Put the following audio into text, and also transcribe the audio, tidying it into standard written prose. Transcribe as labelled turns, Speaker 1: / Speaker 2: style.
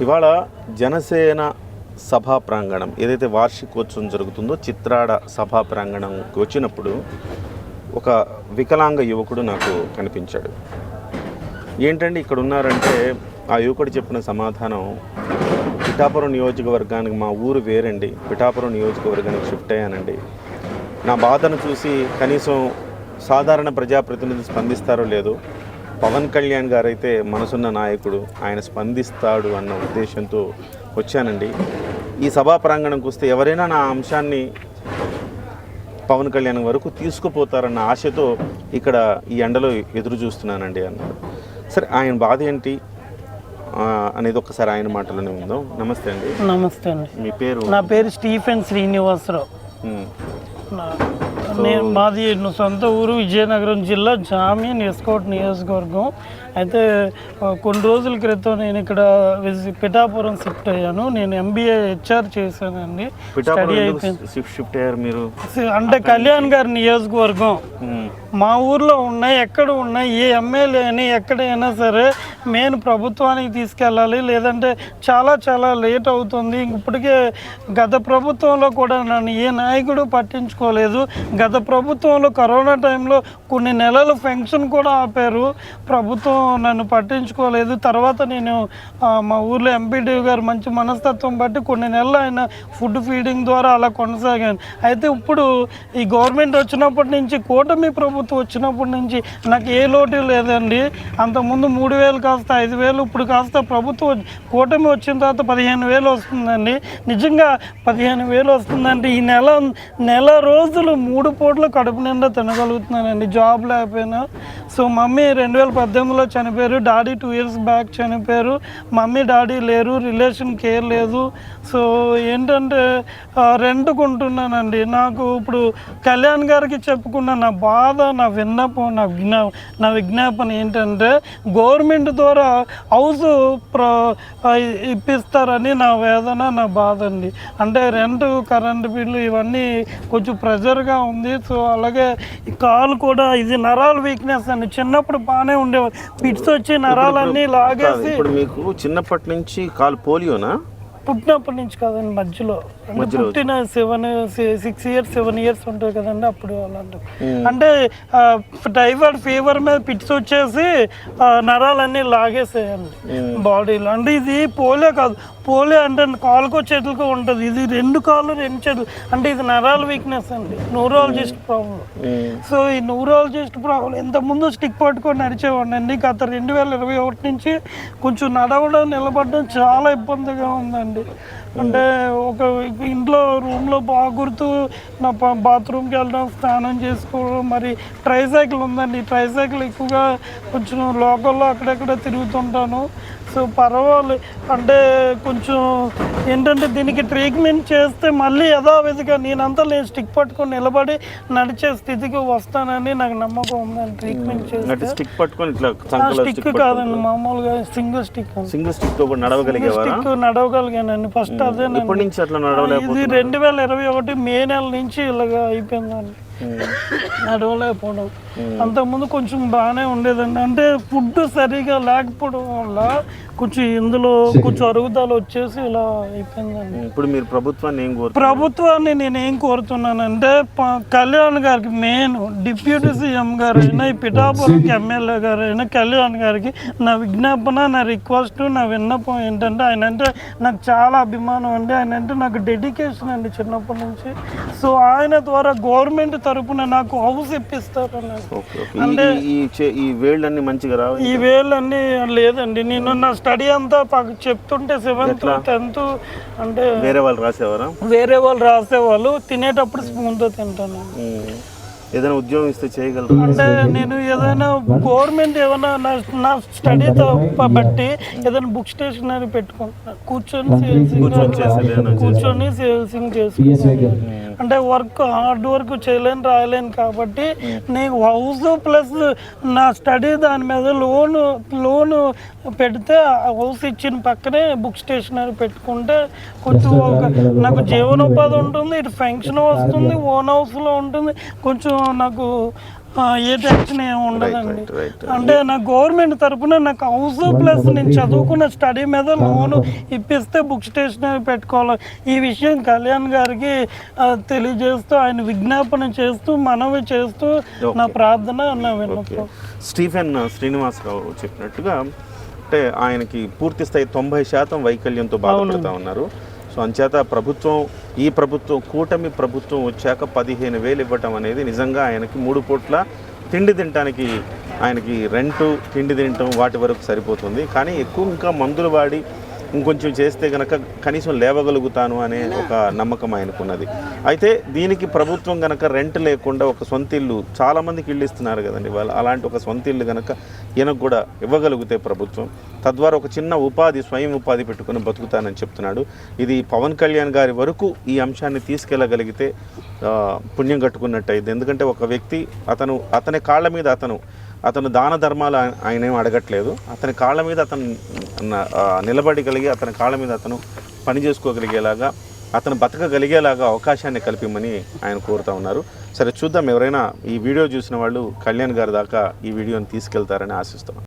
Speaker 1: ఇవాళ జనసేన సభా ప్రాంగణం ఏదైతే వార్షికోత్సవం జరుగుతుందో చిత్రాడ సభా ప్రాంగణంకి వచ్చినప్పుడు ఒక వికలాంగ యువకుడు నాకు కనిపించాడు. ఏంటంటే ఇక్కడ ఉన్నారంటే ఆ యువకుడు చెప్పిన సమాధానం, పిఠాపురం నియోజకవర్గానికి మా ఊరు వేరండి, పిఠాపురం నియోజకవర్గానికి షిఫ్ట్ అయ్యానండి, నా బాధను చూసి కనీసం సాధారణ ప్రజాప్రతినిధి స్పందిస్తారో లేదో, పవన్ కళ్యాణ్ గారు అయితే మనసున్న నాయకుడు, ఆయన స్పందిస్తాడు అన్న ఉద్దేశంతో వచ్చానండి. ఈ సభా ప్రాంగణంకి వస్తే ఎవరైనా నా అంశాన్ని పవన్ కళ్యాణ్ వరకు తీసుకుపోతారన్న ఆశతో ఇక్కడ ఈ ఎండలో ఎదురు చూస్తున్నానండి అన్నాడు. సరే, ఆయన బాధ ఏంటి అనేది ఒకసారి ఆయన మాటలోనే ఉందాం. నమస్తే అండి.
Speaker 2: నమస్తే అండి.
Speaker 1: మీ పేరు?
Speaker 2: నా పేరు స్టీఫెన్ శ్రీనివాసరావు. మాది సొంత ఊరు విజయనగరం జిల్లా జామియన్ ఎస్కోట్ నియోజకవర్గం. అయితే కొన్ని రోజుల క్రితం నేను ఇక్కడ పిఠాపురం షిఫ్ట్ అయ్యాను. నేను ఎంబీఏ హెచ్ఆర్ చేశానండి. స్టడీ అయిపోయింది.
Speaker 1: షిఫ్ట్ అయ్యారు మీరు
Speaker 2: అంటే కళ్యాణ్ గారి నియోజకవర్గం మా ఊర్లో ఉన్నాయి, ఎక్కడ ఉన్నాయి, ఏ ఎమ్మెల్యే అని ఎక్కడైనా సరే మెయిన్ ప్రభుత్వానికి తీసుకెళ్ళాలి, లేదంటే చాలా చాలా లేట్ అవుతుంది. ఇప్పటికే గత ప్రభుత్వంలో కూడా నన్ను ఏ నాయకుడు పట్టించుకోలేదు. గత ప్రభుత్వంలో కరోనా టైంలో కొన్ని నెలలు ఫంక్షన్ కూడా ఆపారు, ప్రభుత్వం నన్ను పట్టించుకోలేదు. తర్వాత నేను మా ఊర్లో ఎంపీడీ గారు మంచి మనస్తత్వం బట్టి కొన్ని నెలలు ఆయన ఫుడ్ ఫీడింగ్ ద్వారా అలా కొనసాగాను. అయితే ఇప్పుడు ఈ గవర్నమెంట్ వచ్చినప్పటి నుంచి, కూటమి ప్రభుత్వం వచ్చినప్పటి నుంచి నాకు ఏ లోటు లేదండి. అంతకుముందు 3,000 కాస్త 5,000, ఇప్పుడు కాస్త ప్రభుత్వం కూటమి వచ్చిన తర్వాత 15,000 వస్తుందండి. నిజంగా 15,000 వస్తుందంటే ఈ నెల రోజులు 3 పూటలు కడుపు నిండా తినగలుగుతున్నానండి, జాబ్ లేకపోయినా. సో మమ్మీ 2018లో చనిపోయారు, డాడీ 2 years బ్యాక్ చనిపోయారు. మమ్మీ డాడీ లేరు, రిలేషన్ కేర్ లేదు. సో ఏంటంటే రెంట్కుంటున్నానండి. నాకు ఇప్పుడు కళ్యాణ్ గారికి చెప్పుకున్న నా బాధ, నా విన్నపం, నా విజ్ఞాపన ఏంటంటే గవర్నమెంట్ ద్వారా హౌస్ ఇప్పిస్తారని నా వేదన, నా బాధ అండి. అంటే రెంట్, కరెంటు బిల్లు ఇవన్నీ కొంచెం ప్రెజర్గా ఉంది. సో అలాగే ఈ కాలు కూడా, ఇది నరాల వీక్నెస్ అండి. చిన్నప్పుడు బాగానే ఉండేవారు, పిట్స్ వచ్చి నరాలన్నీ లాగేసి.
Speaker 1: ఇప్పుడు మీకు చిన్నప్పటి నుంచి కాలు పోలియోనా?
Speaker 2: పుట్టినప్పటి నుంచి కాదండి, మధ్యలో పుట్టిన 6 years 7 years ఉంటాయి కదండి, అప్పుడు అలాంటి. అంటే టైఫాయిడ్ ఫీవర్ మీద పిట్స్ వచ్చేసి నరాలన్నీ లాగేసేయండి బాడీలో. అంటే ఇది పోలియో కాదు, పోలియో అంటే కాలుకో చేతులకో ఉంటుంది, ఇది 2 కాళ్ళు 2 చేతులు. అంటే ఇది నరాల వీక్నెస్ అండి, న్యూరాలజిస్ట్ ప్రాబ్లం. సో ఈ న్యూరాలజిస్ట్ ప్రాబ్లం ఇంతకుముందు స్టిక్ పట్టుకొని నడిచేవాడిని అండి. గత 2021 నుంచి కొంచెం నడవడం, నిలబడడం చాలా ఇబ్బందిగా ఉందండి. అంటే ఒక ఇంట్లో రూమ్లో బాగా గుర్తు, నా బాత్రూమ్కి వెళ్ళడం, స్నానం చేసుకోవడం. మరి ట్రైసైకిల్ ఉందండి, ట్రైసైకిల్ ఎక్కువగా కొంచెం లోకల్లో అక్కడెక్కడ తిరుగుతుంటాను. సో పర్వాలేదు, అంటే కొంచెం ఏంటంటే దీనికి ట్రీట్మెంట్ చేస్తే మళ్ళీ యథావిధిగా నేను స్టిక్ పట్టుకొని నిలబడి నడిచే స్థితికి వస్తానని నాకు నమ్మకం ఉందండి. ట్రీట్మెంట్ చేస్తే స్టిక్ కాదండి, మామూలుగా సింగిల్ స్టిక్ నడవగలిగానండి. ఫస్ట్ అదే. ఇది 2021 మే నెల నుంచి ఇలాగా అయిపోయిందండి, నడవలేకపోవడం. అంతకుముందు కొంచెం బాగానే ఉండేదండి. అంటే ఫుడ్ సరిగా లేకపోవడం వల్ల కొంచెం ఇందులో కొంచెం అరుగుదల వచ్చేసి ఇలా అయిపోయిందండి.
Speaker 1: ఇప్పుడు మీరు
Speaker 2: ప్రభుత్వాన్ని నేను ఏం కోరుతున్నానంటే, కళ్యాణ్ గారికి, మెయిన్ డిప్యూటీ సీఎం గారు అయినా, ఈ పిఠాపురంకి ఎమ్మెల్యే గారు అయినా కళ్యాణ్ గారికి నా విజ్ఞాపన, నా రిక్వెస్ట్, నా విన్నపం ఏంటంటే, ఆయన అంటే నాకు చాలా అభిమానం అండి. ఆయన అంటే నాకు డెడికేషన్ అండి చిన్నప్పటి నుంచి. సో ఆయన ద్వారా గవర్నమెంట్ తరఫున నాకు హౌస్ ఇప్పిస్తారు.
Speaker 1: అంటే ఈ వేళ్ళన్నీ మంచిగా రావు,
Speaker 2: ఈ వేళ్ళన్నీ లేదండి. నేను నా స్టడీ అంతా చెప్తుంటే 7th 10th అంటే
Speaker 1: వేరే వాళ్ళు
Speaker 2: రాసేవాళ్ళు, తినేటప్పుడు స్పూన్తో తింటాను.
Speaker 1: ఏదైనా ఉద్యోగం ఇస్తే చేయగలరు
Speaker 2: అంటే నేను ఏదైనా గవర్నమెంట్ ఏమైనా నా స్టడీతో బట్టి ఏదైనా బుక్ స్టేషనరీ పెట్టుకుంటున్నాను, కూర్చొని సేల్సింగ్ చేసుకుంటాను. అంటే హార్డ్ వర్క్ చేయలేను, రాయలేను కాబట్టి నేను హౌస్ ప్లస్ నా స్టడీ దాని మీద లోను పెడితే హౌస్ ఇచ్చిన పక్కనే బుక్ స్టేషనరీ పెట్టుకుంటే కొంచెం నాకు జీవనోపాధి ఉంటుంది, ఇటు ఫంక్షన్ వస్తుంది, ఓన్ హౌస్లో ఉంటుంది, కొంచెం నాకు ఏ టెన్షన్ ఏమి ఉండదండి.
Speaker 1: right.
Speaker 2: అంటే నా గవర్నమెంట్ తరపున నాకు హౌస్ ప్లస్ నేను చదువుకున్న స్టడీ మీద లోను ఇప్పిస్తే బుక్ స్టేషనరీ పెట్టుకోవాలి. ఈ విషయం కళ్యాణ్ గారికి తెలియజేస్తూ ఆయన విజ్ఞాపన చేస్తూ మనవి చేస్తూ నా ప్రార్థన నా విన్నపం.
Speaker 1: స్టీఫెన్ శ్రీనివాసరావు చెప్పినట్టుగా అంటే ఆయనకి పూర్తి స్థాయి 90% వైకల్యంతో బాధపడుతూ ఉన్నారు. సో అంచేత ఈ ప్రభుత్వం కూటమి ప్రభుత్వం వచ్చాక 15,000 ఇవ్వటం అనేది నిజంగా ఆయనకి 3 పూట్ల తిండి తినటానికి ఆయనకి రెంటు తిండి తినటం వాటి వరకు సరిపోతుంది. కానీ ఎక్కువ ఇంకా మందులు వాడి ఇంకొంచెం చేస్తే కనుక కనీసం లేవగలుగుతాను అనే ఒక నమ్మకం ఆయనకున్నది. అయితే దీనికి ప్రభుత్వం కనుక రెంట్ లేకుండా ఒక సొంత ఇల్లు, చాలామందికి ఇల్లు ఇస్తున్నారు కదండి వాళ్ళు, అలాంటి ఒక సొంత ఇల్లు కనుక ఈయనకు కూడా ఇవ్వగలిగితే ప్రభుత్వం, తద్వారా ఒక చిన్న ఉపాధి స్వయం ఉపాధి పెట్టుకుని బతుకుతానని చెప్తున్నాడు. ఇది పవన్ కళ్యాణ్ గారి వరకు ఈ అంశాన్ని తీసుకెళ్ళగలిగితే పుణ్యం కట్టుకున్నట్టు అయింది. ఎందుకంటే ఒక వ్యక్తి అతని కాళ్ళ మీద అతను దాన ధర్మాలు ఆయన ఏం అడగట్లేదు. అతని కాళ్ళ మీద అతను నిలబడగలిగి అతని కాళ్ళ మీద అతను పని చేసుకోగలిగేలాగా అతను బతకగలిగేలాగా అవకాశాన్ని కల్పిమని ఆయన కోరుతూ ఉన్నారు. సరే చూద్దాం, ఎవరైనా ఈ వీడియో చూసిన వాళ్ళు కళ్యాణ్ గారి దాకా ఈ వీడియోని తీసుకెళ్తారని ఆశిస్తున్నాం.